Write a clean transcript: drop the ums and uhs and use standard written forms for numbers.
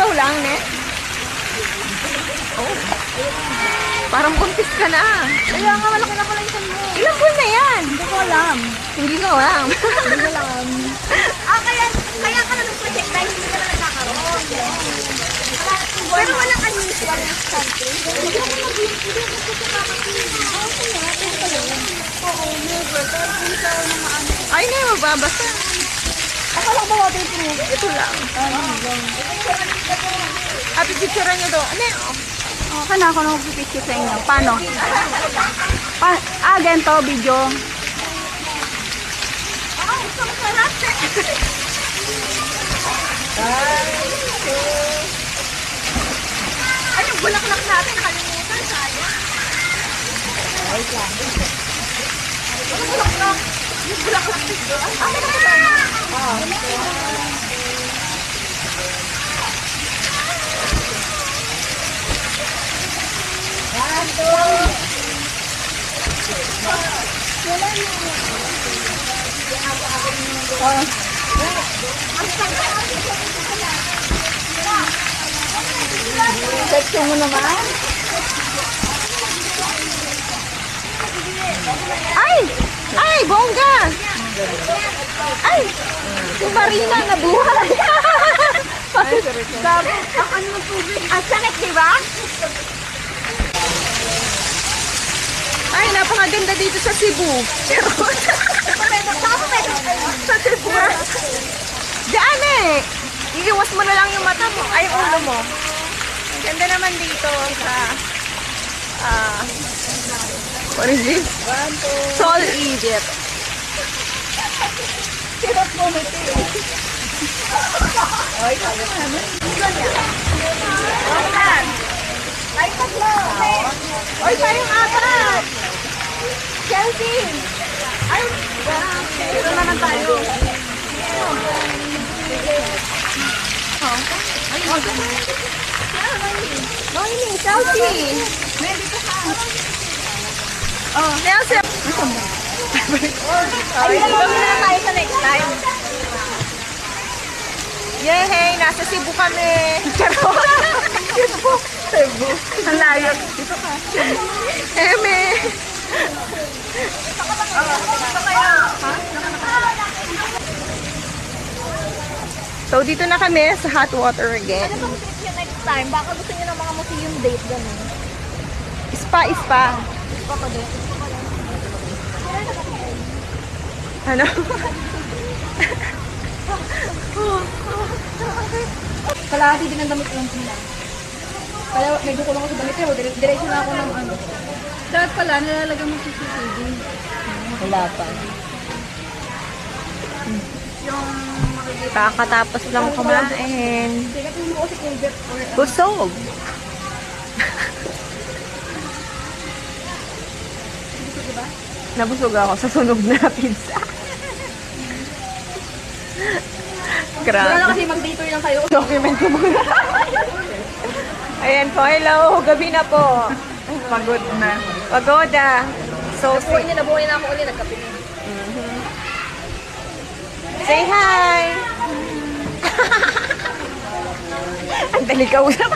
Sabaw lang, ne? Oh. Parang buntis ka na. Kaya nga, malaki na pala isan mo. Ilang buwan na yan? Hindi ko alam. Hindi ko alam. Hindi ko alam. Kaya ka na nag-project dahil hindi ka na nagkakaroon. Pero walang unusual na something. Hindi ako Ay, na, magbabasa. ako lang ba water proof? Ito lang. Happy picture nyo doon. Ano? Okay na ako na mag-picture sa inyo. Paano? Ganito, video. Ay, yung bulaklak natin, nakalimutan. Sayang. Wait lang. Ano bulaklak? Yung bulaklak dito. Ano na tayo? Section mo naman. Ay! Ay, bongga! Ay! Yung Marina na buhay! Sabi, ang ano ng tubig. Ang sakit, di ba? Ay, napakaganda dito sa Cebu. Sa Cebu. Diyan eh! Iiwas mo na lang yung mata mo, ay yung ulo mo. Ang ganda naman dito sa... what is this? Sol Egypt. Sirap mo na ito. Ay, sabi mo naman. Ay, tatlo! Oy, tayong apat! Chelsea! Ay, Ito naman tayo. Noemi, Chelsea! Oh, Nelson! Ay, gagawin na lang tayo sa next time. Yay! Nasa Cebu kami! Charot! Cebu! Cebu! Ang layo! Dito ka! Eme! So, dito na kami sa hot water again. Ano bang trip nyo next time? Baka gusto nyo ng mga museum date, gano'n. Spa, spa. Baka din. Ano? Kalahati din ang damit lang sila. Kaya medyo kulang ako sa damit pero diretso na ako ng ano. Dapat pala, nalalagyan mo CCTV. Wala pa. Yung makikita. Kakatapos lang kumain. Sige, tingin mo kasi kung get or Busog. Nabusog ako sa sunog na pizza. wala na Grabe. kasi mag-detour lang kayo. Document ko muna. Ayan po, hello. Gabi na po. Pagod na. Pagod ah. So, Nabuhay na ako ulit, nagkape na. say hi. Ang dali ka usap.